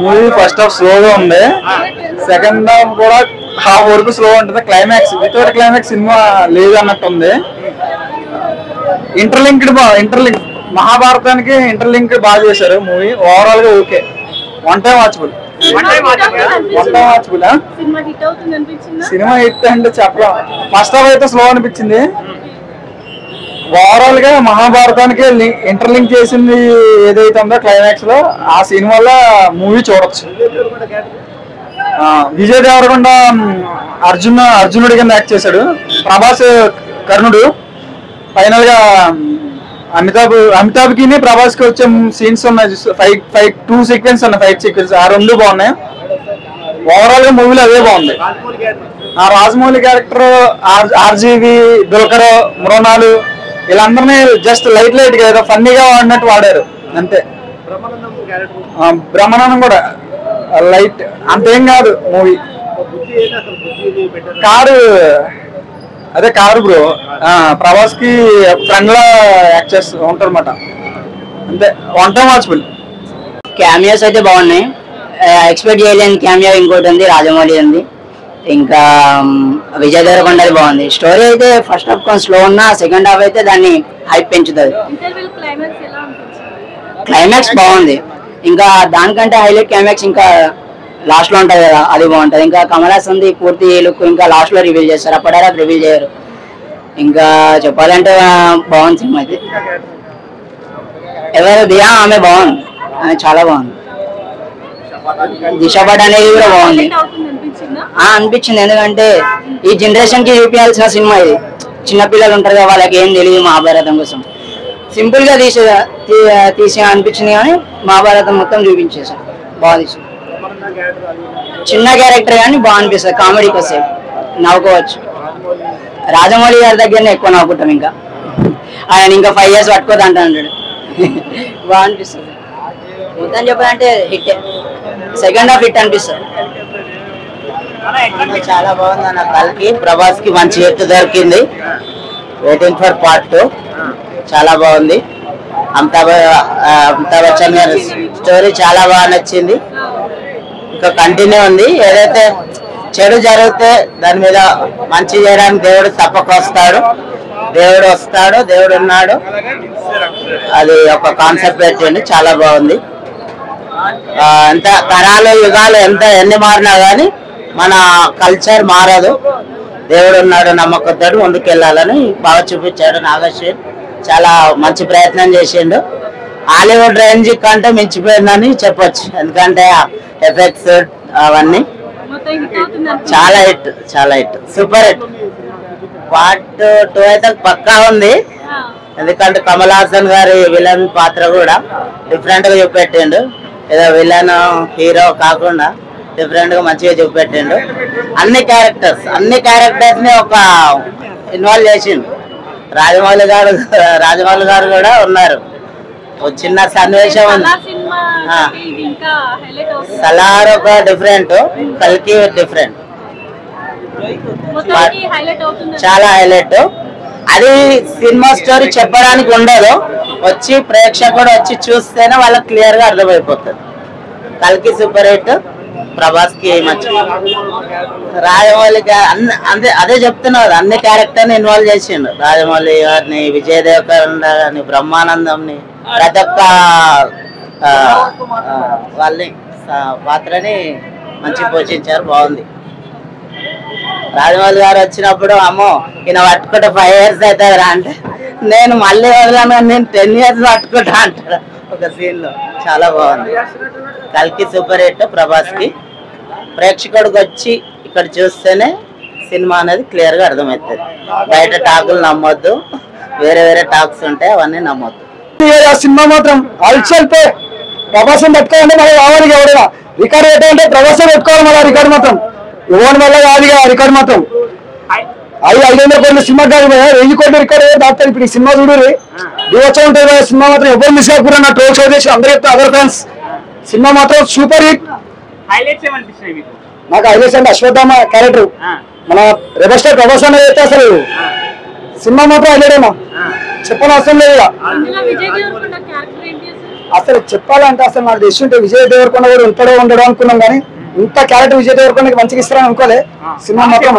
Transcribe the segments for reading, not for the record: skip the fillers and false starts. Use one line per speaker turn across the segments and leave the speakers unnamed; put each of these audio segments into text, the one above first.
Movie first half స్లోగా ఉంది, second half కూడా హాఫ్ వరకు స్లో ఉంటుంది. క్లైమాక్స్ వితౌట్ క్లైమాక్స్ సినిమా లేదు అన్నట్టు ఉంది. ఇంటర్లింక్డ్ మహాభారతానికి ఇంటర్లింక్డ్ బాగా చేశారు మూవీ. ఓవరాల్ గా okay, one time watchable. Cinema hit అంటే చెప్పలేం. ఫస్ట్ హాఫ్ అయితే స్లో అనిపించింది. ఓవరాల్ గా మహాభారతానికి ఇంటర్లింక్ చేసింది ఏదైతే ఉందో క్లైమాక్స్ లో, ఆ సినిమాలో మూవీ చూడొచ్చు. విజయ్ దేవరకొండ అర్జునుడి కింద యాక్ట్ చేశాడు. ప్రభాస్ కర్ణుడు. ఫైనల్ గా అమితాబ్ కి ప్రభాస్ కి వచ్చే సీన్స్ ఉన్నాయి, ఫైట్ 2 సీక్వెన్స్ ఉన్నాయి, ఫైట్ సీక్వెన్స్. ఆ రెండు బాగున్నాయి. ఓవరాల్ గా మూవీలో అదే బాగుంది. రాజమౌళి క్యారెక్టర్, ఆర్జీవి, దుల్కర్, మృణాలు వీళ్ళందరినీ జస్ట్ లైట్ గా ఏదో ఫన్నీగా వాడినట్టు వాడారు అంతే. బ్రహ్మానందం కూడా లైట్, అంతేం కాదు మూవీ. కారు బ్రో, ప్రభాస్ కి ఫ్రెండ్ లా యాక్ట్ చేస్తూ ఉంటారు అన్నమాట అంతే. One time watchable.
క్యామియోస్ అయితే బాగున్నాయి. ఎక్స్పెక్ట్ చేయలేని క్యామియో ఇంకోటి ఉంది, రాజమౌళి ఉంది, ఇంకా విజయ్ దేవరకొండది బాగుంది. స్టోరీ అయితే ఫస్ట్ హాఫ్ కొంచెం స్లో ఉన్నా సెకండ్ హాఫ్ అయితే దాన్ని హైప్ పెంచుతుంది. క్లైమాక్స్ బాగుంది. ఇంకా దానికంటే హైలైట్ క్లైమాక్స్ ఇంకా లాస్ట్ లో ఉంటది కదా, అది బాగుంటది. ఇంకా కమల్ హాసన్ ది పూర్తి లుక్ ఇంకా లాస్ట్ లో రివీల్ చేస్తారు, అప్పటిదాకా రివీల్ చేయరు. ఇంకా చెప్పాలంటే బాగుంది సినిమా అయితే. ఎవరు దియా, ఆమె బాగుంది, ఆమె చాలా బాగుంది. దిశ పట్ అనేది కూడా బాగుంది అనిపించింది. ఎందుకంటే ఈ జనరేషన్ కి చూపించాల్సిన సినిమా ఇది. చిన్నపిల్లలు ఉంటారు కదా, వాళ్ళకి ఏం తెలియదు మహాభారతం కోసం. సింపుల్ గా తీసే అనిపించింది, కానీ మహాభారతం మొత్తం చూపించేసారు. బాగా తీసారు. చిన్న క్యారెక్టర్ కానీ బాగా అనిపిస్తుంది. కామెడీకి వస్తే నవ్వుకోవచ్చు. రాజమౌళి గారి దగ్గరనే ఎక్కువ నవ్వుకుంటాం. ఇంకా ఆయన ఇంకా 5 years పట్టుకోద్దు అంటాడు. బాగా అనిపిస్తుంది. మొత్తం చెప్పాలంటే హిట్. సెకండ్ హాఫ్ హిట్ అనిపిస్తుంది.
చాలా బాగుంది అన్న. కల్కి ప్రభాస్ కి మంచి హిట్ దొరికింది. Waiting for part 2. చాలా బాగుంది. అమితాబ్ బచ్చన్ గారి స్టోరీ చాలా బాగా నచ్చింది. ఇంకా కంటిన్యూ ఉంది. ఏదైతే చెడు జరిగితే దాని మీద మంచి చేయడానికి దేవుడు తప్పక వస్తాడు. దేవుడు ఉన్నాడు. అది ఒక కాన్సెప్ట్ పెట్టండి, చాలా బాగుంది. ఎంత తరాలు యుగాలు ఎన్ని మారినా కానీ మన కల్చర్ మారదు. దేవుడు ఉన్నాడు, నమ్మకంతో ముందుకెళ్ళాలని బాగా చూపించాడు నాగేశ్వర్. చాలా మంచి ప్రయత్నం చేసిండు. హాలీవుడ్ రేంజ్ కంటే మించిపోయిందని చెప్పొచ్చు. ఎందుకంటే ఎఫెక్ట్స్ అవన్నీ చాలా హిట్, సూపర్ హిట్. పార్ట్ 2 అయితే పక్కా ఉంది. ఎందుకంటే కమల్ హాసన్ గారి విలన్ పాత్ర కూడా డిఫరెంట్ గా చూపెట్టిండు. ఏదో విలన్ హీరో కాకుండా డిఫరెంట్ గా మంచిగా చూపెట్టిండు. అన్ని క్యారెక్టర్స్ ని ఒక ఇన్వాల్వ్ చేసిండు. రాజమౌళి గారు కూడా ఉన్నారు. చిన్న సన్నివేశం ఉంది. సలార్ ఒక డిఫరెంట్, కల్కి డిఫరెంట్, చాలా హైలైట్. అది సినిమా స్టోరీ చెప్పడానికి ఉండదు, ప్రేక్షకుడు వచ్చి చూస్తేనే వాళ్ళకి క్లియర్ గా అర్థమైపోతుంది. కల్కి సూపర్ హిట్. ప్రభాస్ కి మంచి. రాజమౌళి అదే చెప్తున్నారు, అన్ని క్యారెక్టర్ ఇన్వాల్వ్ చేసిండు. రాజమౌళి గారిని, విజయ్ దేవరకొండ గారిని, బ్రహ్మానందంని, ప్రతి ఒక్క వాళ్ళని పాత్రని మంచి పోషించారు. బాగుంది. రాజమౌళి గారు వచ్చినప్పుడు అమ్మో ఈయన పట్టుకుంటే 5 years అవుతుందిరా అంటే, నేను మళ్ళీ వదలను, నేను 10 years పట్టుకుంటా అంటాడు ఒక సీన్ లో. చాలా బాగుంది. కల్కి సూపర్ హిట్. ప్రభాస్ కి ప్రేక్షకుడికి వచ్చి ఇక్కడ చూస్తేనే సినిమా అనేది క్లియర్ గా అర్థమవుతుంది. బయట టాకులు నమ్మొద్దు, వేరే టాక్స్ ఉంటాయి, అవన్నీ నమ్మొద్దు.
సినిమా మాత్రం అల్చల్పే ప్రభాసం పెట్టుకోవాలంటే మళ్ళీ రావాలి. ఎవరైనా రికార్డు పెట్టాలంటే ప్రభాసం పెట్టుకోవాలి. మళ్ళీ రికార్డు మాత్రం ఎవరి వల్ల కాదు. రికార్డు మాత్రం 500 కోట్ల సినిమా కాదు, 1000 కోట్ల రికార్డు దాటారు. ఇప్పుడు ఈ సినిమా చూడరు, దివచ్చ ఉంటుంది. సినిమా మాత్రం ఎవరు మిస్ కాకూడదు. నా ట్రోల్ షో చేసి అందరూ చెప్తే అదర్ ఫ్యాన్స్. సినిమా మాత్రం సూపర్ హిట్. నాకు హైలైట్స్ అంటే అశ్వత్థామ క్యారెక్టర్, మన రెబల్ స్టార్ ప్రభాస్ అనేది అయితే అసలు సినిమా మాత్రం హైలైట్ అమ్మా, చెప్పని అవసరం లేదు. అసలు చెప్పాలంటే అసలు నాకు తెలిసింటే విజయ్ దేవరకొండ కూడా ఉంటాడో ఉండడో అనుకున్నాం కానీ ఇంత క్యారెక్టర్ విజయ్ దేవరకొండకి మంచిగా ఇస్తారని అనుకోలే. సినిమా మాత్రం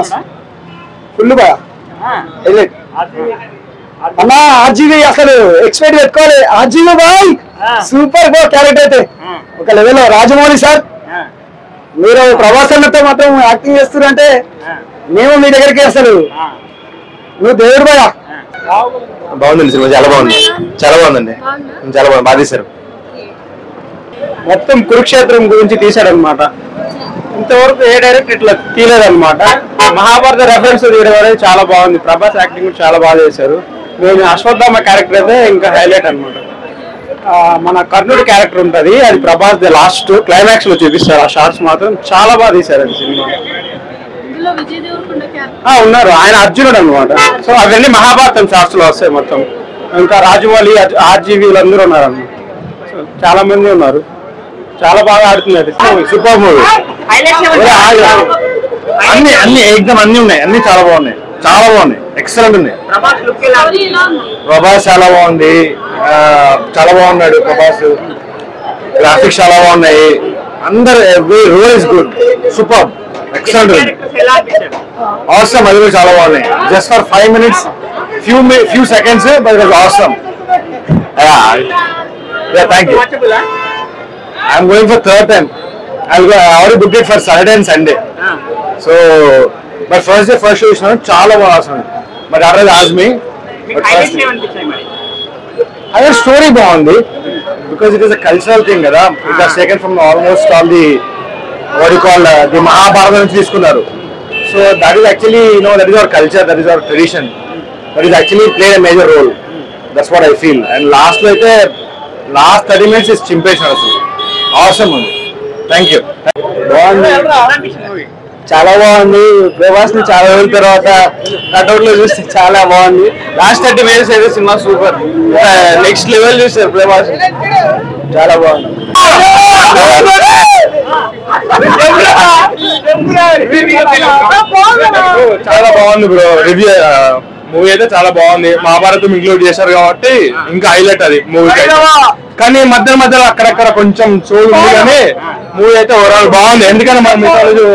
ఫుల్ బాగా హైలైట్ అన్న. ఆర్జీవి అసలు ఎక్స్పెక్ట్ పెట్టుకోవాలి. ఆర్జీవి బాయ్ సూపర్ గో క్యారెక్టర్ అయితే ఒక లెవెల్. రాజమౌళి సార్ మీరు ప్రభాసన్నతో మాత్రం యాక్టింగ్ చేస్తున్నారంటే మేము మీ దగ్గరికి అసలు నువ్వు దేవుడు బాయ్.
బాగుందండి సినిమా, చాలా బాగుంది, చాలా బాగుందండి, చాలా బాగుంది, బాగా తీశారు.
మొత్తం కురుక్షేత్రం గురించి తీశాడనమాట. ఇంతవరకు ఏ డైరెక్టర్ ఇట్లా తీయలేదన్నమాట. మహాభారత రెఫరెన్స్ తీయడం అనేది చాలా బాగుంది. ప్రభాస్ యాక్టింగ్ కూడా చాలా బాగా చేశారు. నేను అశ్వత్థామ క్యారెక్టర్ అయితే ఇంకా హైలైట్ అనమాట. మన కర్ణుడి క్యారెక్టర్ ఉంటుంది, అది ప్రభాస్ లాస్ట్ క్లైమాక్స్ లో చూపిస్తారు. ఆ షార్ట్స్ మాత్రం చాలా బాగా తీశారు అది సినిమా. ఉన్నారు, ఆయన అర్జునుడు అనమాట. సో అవన్నీ మహాభారతం షార్ట్స్ లో వస్తాయి మొత్తం. ఇంకా రాజమౌళి, ఆర్జీవి వీళ్ళందరూ ఉన్నారు అన్నమాట. సో చాలా మంది ఉన్నారు, చాలా బాగా ఆడుతున్నారు. Super movie. అన్ని ఎగ్జామ్ అన్ని ఉన్నాయి, అన్ని చాలా బాగున్నాయి, చాలా బాగున్నాయి, ఎక్సలెంట్ ఉన్నాయి. ప్రభాస్ చాలా బాగుంది, చాలా బాగున్నాడు ప్రభాస్. గ్రాఫిక్స్ చాలా బాగున్నాయి, అందరు role is good, super, excellent ఉంది. అవసరం అది కూడా చాలా బాగున్నాయి. Just for 5 minutes, few seconds, but it was awesome. Yeah, thank you. I'm going for third time. I already booked it for Saturday and Sunday. So, but first day first show is not చాలా బాగా awesome. But others asked me. I have story బాగుంది because it is a cultural thing కదా. It was taken from almost all the what you call the Mahabharata నుంచి తీసుకున్నారు. So that is actually, that is our culture, that is our tradition. That is actually played a major role. That's what I feel. And last 30 minutes is చింపేశారు అసలు. Awesome ఉంది. Thank you. చాలా బాగుంది. ప్రభాస్ ని చాలా రోజుల తర్వాత కట్అవుట్ లో చూస్తే చాలా బాగుంది. లాస్ట్ 30 minutes అయితే సినిమా సూపర్, నెక్స్ట్ లెవెల్ చూస్తారు ప్రభాస్, చాలా బాగుంది. చాలా బాగుంది బ్రో. రివ్యూ మూవీ అయితే చాలా బాగుంది. మహాభారతం ఇంక్లూడ్ చేశారు కాబట్టి ఇంకా హైలైట్ అది మూవీ. కానీ మధ్యలో అక్కడక్కడ కొంచెం చోటు ఉంది, కానీ మూవీ అయితే ఓవరాల్ బాగుంది. ఎందుకంటే మన మిథాలజీ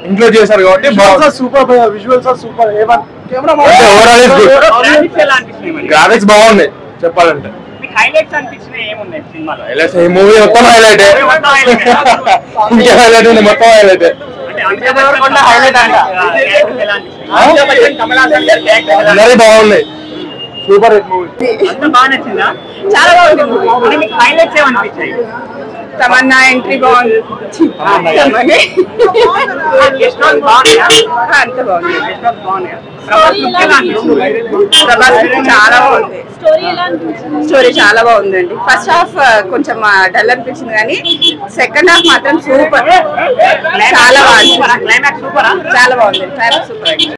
ఇంక్లూడ్ చేశారు కాబట్టి super. Visuals super, overall is good. Graphics బాగుంది చెప్పాలంటే. ఈ మూవీ మొత్తం హైలైట్, ఇంకా హైలైట్ ఉంది, మొత్తం హైలైట్. అందరి బాగుంది, సూపర్ హిట్ మూవీ.
చాలా బాగుంది. తమన్నా ఎంట్రీ బాగుంది, అంత బాగుంది. చాలా బాగుంది. స్టోరీ చాలా బాగుందండి. ఫస్ట్ హాఫ్ కొంచెం డల్ అనిపించింది, కానీ సెకండ్ హాఫ్ మాత్రం సూపర్, చాలా బాగుంది. చాలా బాగుంది, క్లైమాక్స్ సూపర్.